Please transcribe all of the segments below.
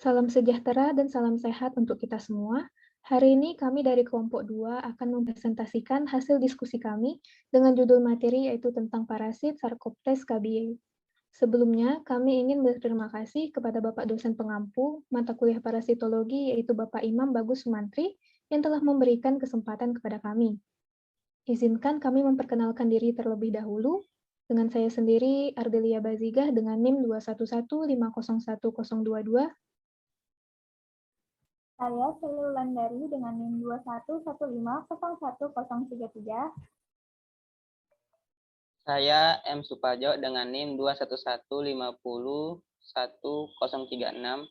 Salam sejahtera dan salam sehat untuk kita semua. Hari ini kami dari kelompok 2 akan mempresentasikan hasil diskusi kami dengan judul materi yaitu tentang parasit Sarcoptes cabiai. Sebelumnya, kami ingin berterima kasih kepada Bapak dosen pengampu mata kuliah parasitologi yaitu Bapak Imam Bagus Sumantri yang telah memberikan kesempatan kepada kami. Izinkan kami memperkenalkan diri terlebih dahulu. Dengan saya sendiri, Ardelia Bazigah dengan NIM 211501022. Saya Sri Wulandari dengan NIM 2115011033. Saya M. Suparjo dengan NIM 211501036.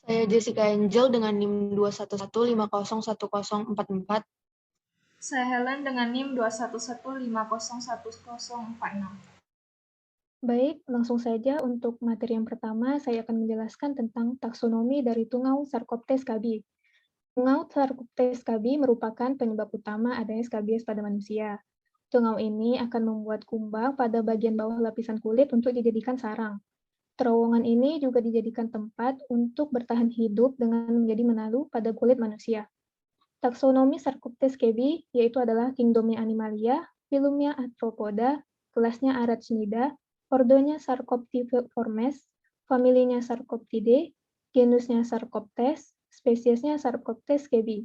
Saya Jessica Angel dengan NIM 211501044. Saya Helen dengan NIM 211501046. Baik, langsung saja untuk materi yang pertama, saya akan menjelaskan tentang taksonomi dari tungau Sarcoptes cabiai. Tungau Sarcoptes cabiai merupakan penyebab utama adanya skabies pada manusia. Tungau ini akan membuat kumbang pada bagian bawah lapisan kulit untuk dijadikan sarang. Terowongan ini juga dijadikan tempat untuk bertahan hidup dengan menjadi menalu pada kulit manusia. Taksonomi Sarcoptes cabiai yaitu adalah kingdomnya Animalia, filumnya Arthropoda, kelasnya Arachnida, ordonya Sarcoptiformes, familinya Sarcoptidae, genusnya Sarcoptes, spesiesnya Sarcoptes cabiai.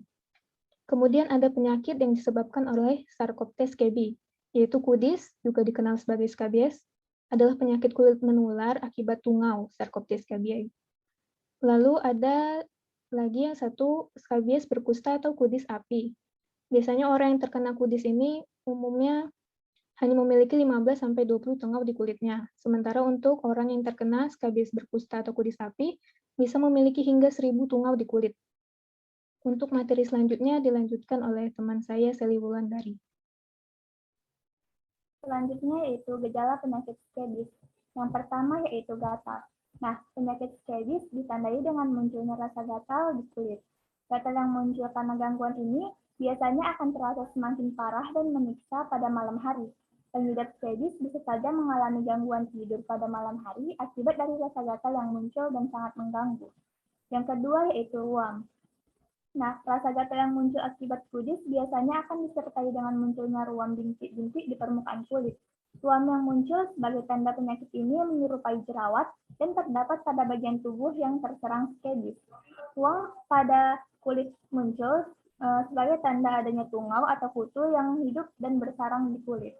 Kemudian ada penyakit yang disebabkan oleh Sarcoptes cabiai, yaitu kudis, juga dikenal sebagai skabies, adalah penyakit kulit menular akibat tungau Sarcoptes cabiai. Lalu ada lagi yang satu, skabies berkusta atau kudis api. Biasanya orang yang terkena kudis ini umumnya hanya memiliki 15-20 tungau di kulitnya. Sementara untuk orang yang terkena skabies berkusta atau kudis api, bisa memiliki hingga 1000 tungau di kulit. Untuk materi selanjutnya dilanjutkan oleh teman saya, Seli Wulandari. Selanjutnya yaitu gejala penyakit skabies. Yang pertama yaitu gatal. Nah, penyakit skabies ditandai dengan munculnya rasa gatal di kulit. Gatal yang muncul karena gangguan ini biasanya akan terasa semakin parah dan menyiksa pada malam hari. Pengidap skabies bisa saja mengalami gangguan tidur pada malam hari akibat dari rasa gatal yang muncul dan sangat mengganggu. Yang kedua yaitu ruam. Nah, rasa gatal yang muncul akibat kudis biasanya akan disertai dengan munculnya ruam bintik-bintik di permukaan kulit. Ruam yang muncul sebagai tanda penyakit ini menyerupai jerawat dan terdapat pada bagian tubuh yang terserang skabies. Ruam pada kulit muncul sebagai tanda adanya tungau atau kutu yang hidup dan bersarang di kulit.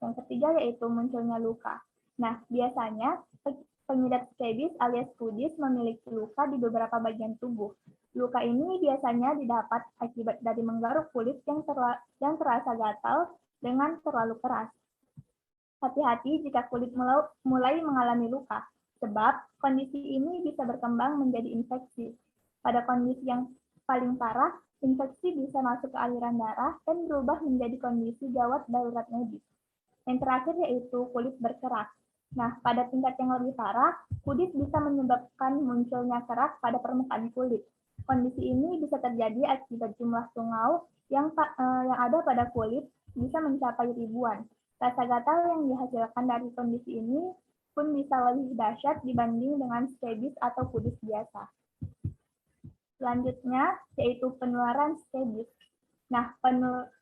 Yang ketiga yaitu munculnya luka. Nah, biasanya pengidap skabies alias kudis memiliki luka di beberapa bagian tubuh. Luka ini biasanya didapat akibat dari menggaruk kulit yang terasa gatal dengan terlalu keras. Hati-hati jika kulit mulai mengalami luka, sebab kondisi ini bisa berkembang menjadi infeksi. Pada kondisi yang paling parah, infeksi bisa masuk ke aliran darah dan berubah menjadi kondisi gawat darurat medis. Yang terakhir yaitu kulit berkerak. Nah, pada tingkat yang lebih parah, kudis bisa menyebabkan munculnya kerak pada permukaan kulit. Kondisi ini bisa terjadi akibat jumlah tungau yang ada pada kulit bisa mencapai ribuan. Rasa gatal yang dihasilkan dari kondisi ini pun bisa lebih dahsyat dibanding dengan skabies atau kudis biasa. Selanjutnya yaitu penularan skabies. Nah,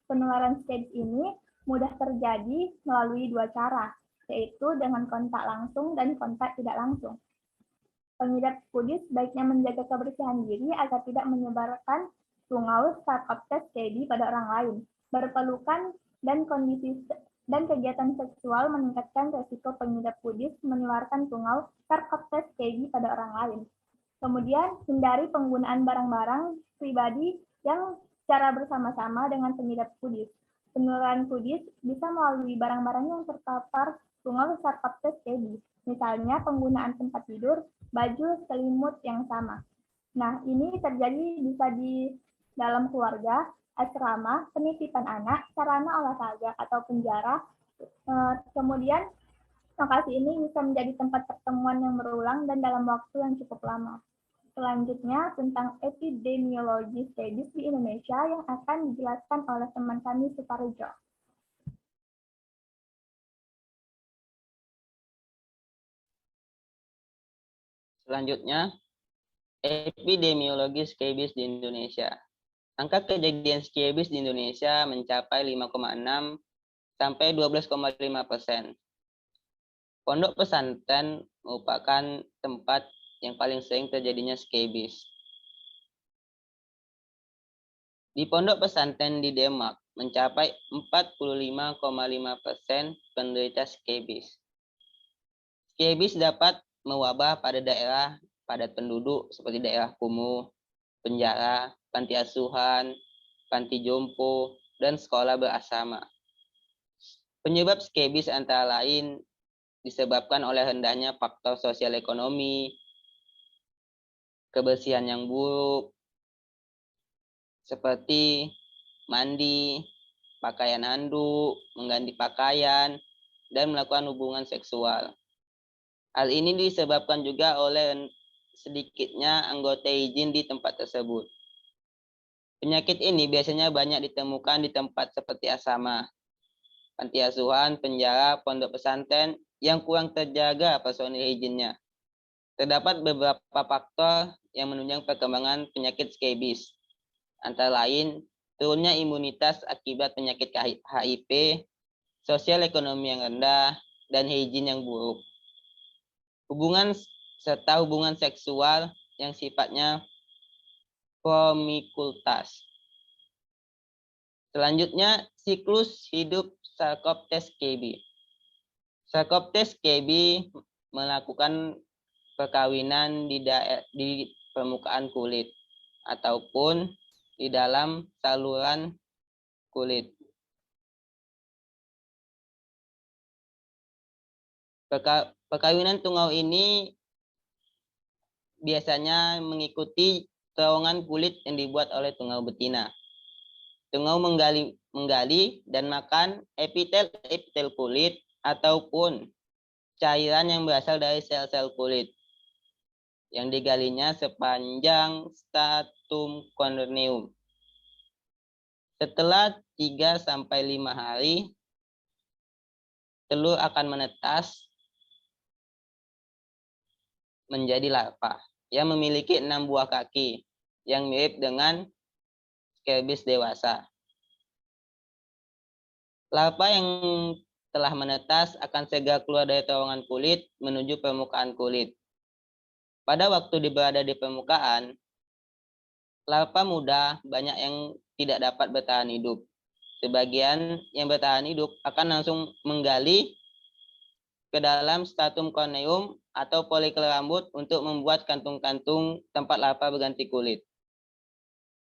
penularan skabies ini mudah terjadi melalui dua cara, yaitu dengan kontak langsung dan kontak tidak langsung. Pengidap kudis baiknya menjaga kebersihan diri agar tidak menyebarkan tungau Sarcoptes cabiai pada orang lain. Berpelukan dan kegiatan seksual meningkatkan resiko pengidap kudis menularkan tungau Sarcoptes cabiai pada orang lain. Kemudian, hindari penggunaan barang-barang pribadi yang secara bersama-sama dengan pengidap kudis. Penularan kudis bisa melalui barang-barang yang terpapar tungau Sarcoptes cabiai. Misalnya penggunaan tempat tidur, baju, selimut yang sama. Nah, ini terjadi bisa di dalam keluarga, asrama, penitipan anak, sarana olahraga, atau penjara. Kemudian, lokasi ini bisa menjadi tempat pertemuan yang berulang dan dalam waktu yang cukup lama. Selanjutnya, tentang epidemiologi skabies di Indonesia yang akan dijelaskan oleh teman kami Suparjo. Selanjutnya, Epidemiologi skebis di Indonesia. Angka kejadian skebis di Indonesia mencapai 5,6 sampai 12,5%. Pondok pesantren merupakan tempat yang paling sering terjadinya skebis. Di pondok pesantren di Denmark mencapai 45,5% penderita skebis. Skebis dapat mewabah pada daerah padat penduduk seperti daerah kumuh, penjara, panti asuhan, panti jompo, dan sekolah berasrama. Penyebab skebis antara lain disebabkan oleh rendahnya faktor sosial ekonomi, kebersihan yang buruk, seperti mandi, pakaian handuk, mengganti pakaian, dan melakukan hubungan seksual. Hal ini disebabkan juga oleh sedikitnya anggota higien di tempat tersebut. Penyakit ini biasanya banyak ditemukan di tempat seperti asrama, panti asuhan, penjara, pondok pesantren yang kurang terjaga personil higiennya. Terdapat beberapa faktor yang menunjang perkembangan penyakit skebis, antara lain turunnya imunitas akibat penyakit HIV, sosial ekonomi yang rendah, dan higien yang buruk. Hubungan serta hubungan seksual yang sifatnya promiskuitas. Selanjutnya, siklus hidup Sarcoptes scabies. Sarcoptes scabies melakukan perkawinan di permukaan kulit ataupun di dalam saluran kulit. Perkawinan tungau ini biasanya mengikuti terowongan kulit yang dibuat oleh tungau betina. Tungau menggali dan makan epitel kulit ataupun cairan yang berasal dari sel-sel kulit yang digalinya sepanjang stratum corneum. Setelah 3-5 hari, telur akan menetas menjadi larva yang memiliki 6 buah kaki yang mirip dengan skebis dewasa. Larva yang telah menetas akan segera keluar dari terowongan kulit menuju permukaan kulit. Pada waktu berada di permukaan, larva muda banyak yang tidak dapat bertahan hidup. Sebagian yang bertahan hidup akan langsung menggali ke dalam stratum corneum atau folikel rambut untuk membuat kantung-kantung tempat larva berganti kulit.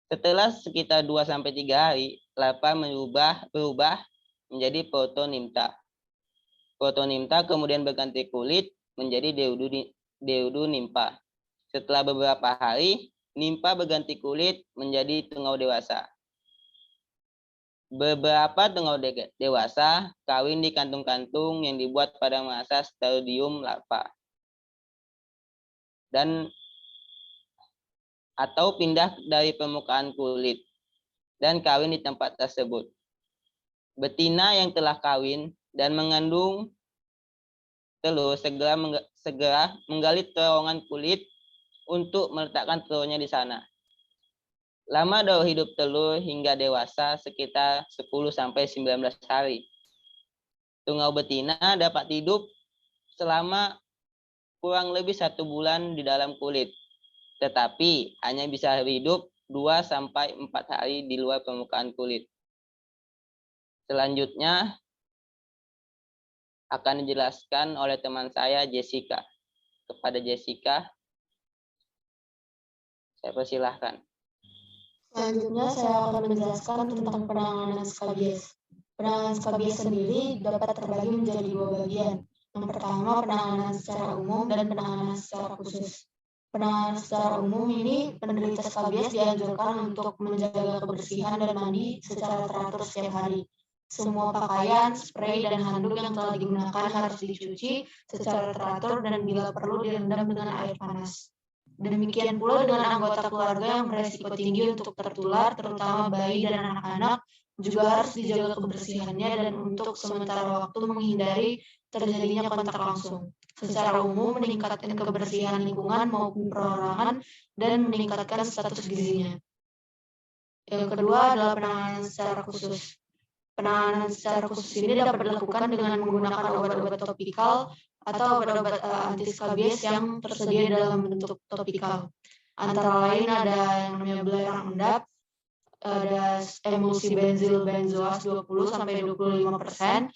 Setelah sekitar 2-3 hari, larva berubah menjadi protonymta. Protonymta kemudian berganti kulit menjadi deudonympa. Setelah beberapa hari, nimpa berganti kulit menjadi tungau dewasa. Beberapa tungau dewasa kawin di kantung-kantung yang dibuat pada masa stadium larva atau pindah dari permukaan kulit dan kawin di tempat tersebut. Betina yang telah kawin dan mengandung telur segera menggali terowongan kulit untuk meletakkan telurnya di sana. Lama daur hidup telur hingga dewasa sekitar 10-19 hari. Tungau betina dapat hidup selama kurang lebih 1 bulan di dalam kulit, tetapi hanya bisa hidup 2-4 hari di luar permukaan kulit. Selanjutnya akan dijelaskan oleh teman saya Jessica. Kepada Jessica, saya persilahkan. Selanjutnya saya akan menjelaskan tentang penanganan skabies. Penanganan skabies sendiri dapat terbagi menjadi 2 bagian. Yang pertama, penanganan secara umum dan penanganan secara khusus. Penanganan secara umum ini, penderita skabies dianjurkan untuk menjaga kebersihan dan mandi secara teratur setiap hari. Semua pakaian, spray, dan handuk yang telah digunakan harus dicuci secara teratur dan bila perlu direndam dengan air panas. Demikian pula dengan anggota keluarga yang beresiko tinggi untuk tertular, terutama bayi dan anak-anak, juga harus dijaga kebersihannya dan untuk sementara waktu menghindari terjadinya kontak langsung. Secara umum meningkatkan kebersihan lingkungan maupun perorangan dan meningkatkan status gizinya. Yang kedua adalah penanganan secara khusus. Penanganan secara khusus ini dapat dilakukan dengan menggunakan obat-obat topikal atau obat-obat anti skabies yang tersedia dalam bentuk topikal. Antara lain ada yang namanya belerang endap, ada emulsi benzil benzoat 20-25%.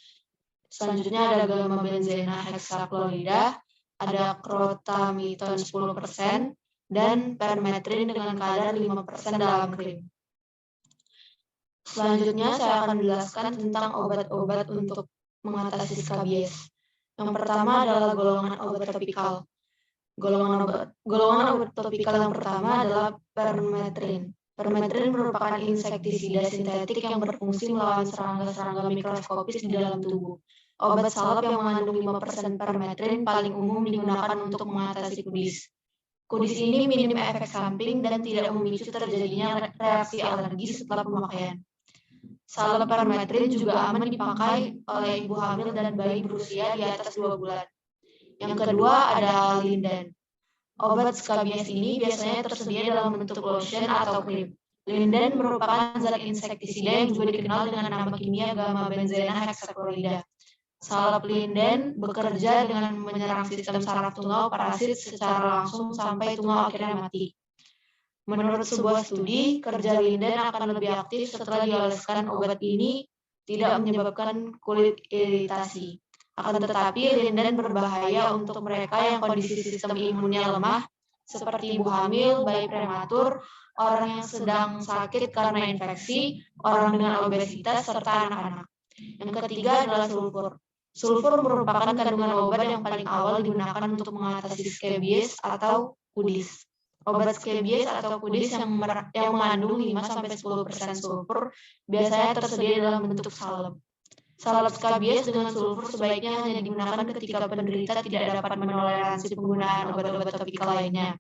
Selanjutnya ada gamma benzena heksaklorida, ada crotamiton 10%, dan permetrin dengan kadar 5% dalam krim. Selanjutnya saya akan menjelaskan tentang obat-obat untuk mengatasi skabies. Yang pertama adalah golongan obat topikal. Golongan obat topikal yang pertama adalah permetrin. Permetrin merupakan insektisida sintetik yang berfungsi melawan serangga-serangga mikroskopis di dalam tubuh. Obat salep yang mengandung 5% permetrin paling umum digunakan untuk mengatasi kudis. Kudis ini minim efek samping dan tidak memicu terjadinya reaksi alergi setelah pemakaian. Salep permetrin juga aman dipakai oleh ibu hamil dan bayi berusia di atas 2 bulan. Yang kedua ada linden. Obat skabies ini biasanya tersedia dalam bentuk lotion atau krim. Linden merupakan zat insektisida yang juga dikenal dengan nama kimia gamma benzena heksaklorida. Salep linden bekerja dengan menyerang sistem saraf tungau parasit secara langsung sampai tungau akhirnya mati. Menurut sebuah studi, kerja linden akan lebih aktif setelah dioleskan obat ini tidak menyebabkan kulit iritasi. Akan tetapi, linden berbahaya untuk mereka yang kondisi sistem imunnya lemah, seperti ibu hamil, bayi prematur, orang yang sedang sakit karena infeksi, orang dengan obesitas, serta anak-anak. Yang ketiga adalah sulfur. Sulfur merupakan kandungan obat yang paling awal digunakan untuk mengatasi skabies atau kudis. Obat skabies atau kudis yang mengandung 5-10% sulfur biasanya tersedia dalam bentuk salep. Salep skabies dengan sulfur sebaiknya hanya digunakan ketika penderita tidak dapat menoleransi penggunaan obat-obat topikal lainnya.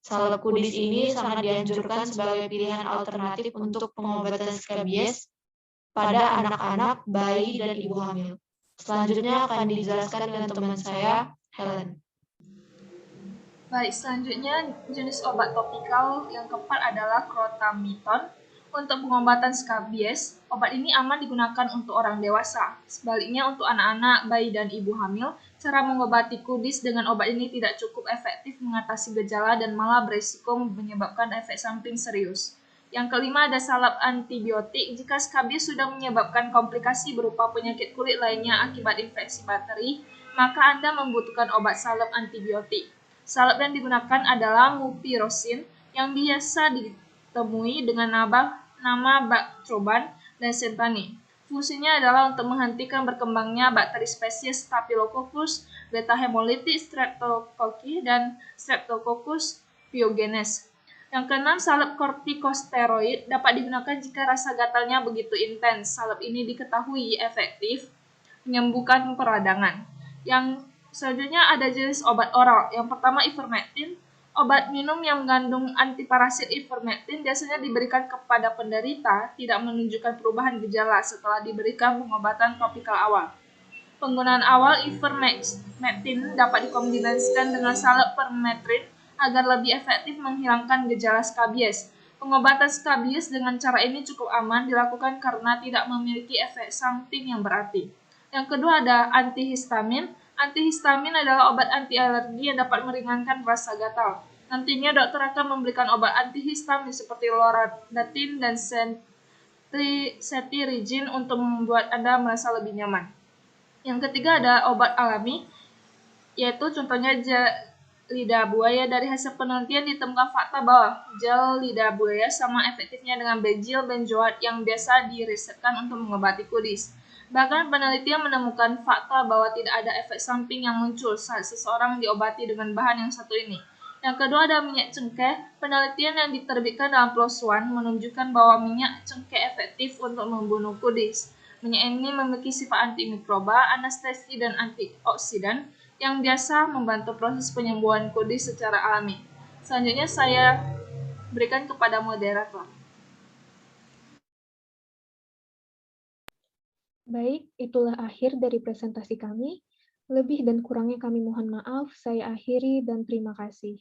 Salep kudis ini sangat dianjurkan sebagai pilihan alternatif untuk pengobatan skabies pada anak-anak, bayi, dan ibu hamil. Selanjutnya akan dijelaskan dengan teman saya, Helen. Baik, selanjutnya jenis obat topikal yang keempat adalah crotamiton. Untuk pengobatan skabies, obat ini aman digunakan untuk orang dewasa. Sebaliknya untuk anak-anak, bayi, dan ibu hamil, cara mengobati kudis dengan obat ini tidak cukup efektif mengatasi gejala dan malah berisiko menyebabkan efek samping serius. Yang kelima ada salep antibiotik. Jika skabies sudah menyebabkan komplikasi berupa penyakit kulit lainnya akibat infeksi bakteri, maka Anda membutuhkan obat salep antibiotik. Salep yang digunakan adalah mupirocin yang biasa ditemui dengan nama Bactroban dan Centane. Fungsinya adalah untuk menghentikan berkembangnya bakteri spesies Staphylococcus, beta hemolytic, Streptococcus, dan Streptococcus pyogenes. Yang keenam, salep kortikosteroid dapat digunakan jika rasa gatalnya begitu intens. Salep ini diketahui efektif menyembuhkan peradangan. Yang selanjutnya ada jenis obat oral. Yang pertama ivermectin. Obat minum yang mengandung antiparasit ivermectin biasanya diberikan kepada penderita tidak menunjukkan perubahan gejala setelah diberikan pengobatan topikal awal. Penggunaan awal ivermectin dapat dikombinasikan dengan salep permetrin agar lebih efektif menghilangkan gejala skabies. Pengobatan skabies dengan cara ini cukup aman dilakukan karena tidak memiliki efek samping yang berarti. Yang kedua ada antihistamin. Antihistamin adalah obat anti alergi yang dapat meringankan rasa gatal. Nantinya dokter akan memberikan obat antihistamin seperti loratadine dan cetirizine untuk membuat Anda merasa lebih nyaman. Yang ketiga ada obat alami, yaitu contohnya gel lidah buaya. Dari hasil penelitian ditemukan fakta bahwa gel lidah buaya sama efektifnya dengan benzil benzoat yang biasa diresepkan untuk mengobati kudis. Bahkan penelitian menemukan fakta bahwa tidak ada efek samping yang muncul saat seseorang diobati dengan bahan yang satu ini. Yang kedua ada minyak cengkeh. Penelitian yang diterbitkan dalam PLOS ONE menunjukkan bahwa minyak cengkeh efektif untuk membunuh kudis. Minyak ini memiliki sifat antimikroba, anestesi, dan antioksidan yang biasa membantu proses penyembuhan kudis secara alami. Selanjutnya saya berikan kepada moderator. Baik, itulah akhir dari presentasi kami. Lebih dan kurangnya kami mohon maaf, saya akhiri dan terima kasih.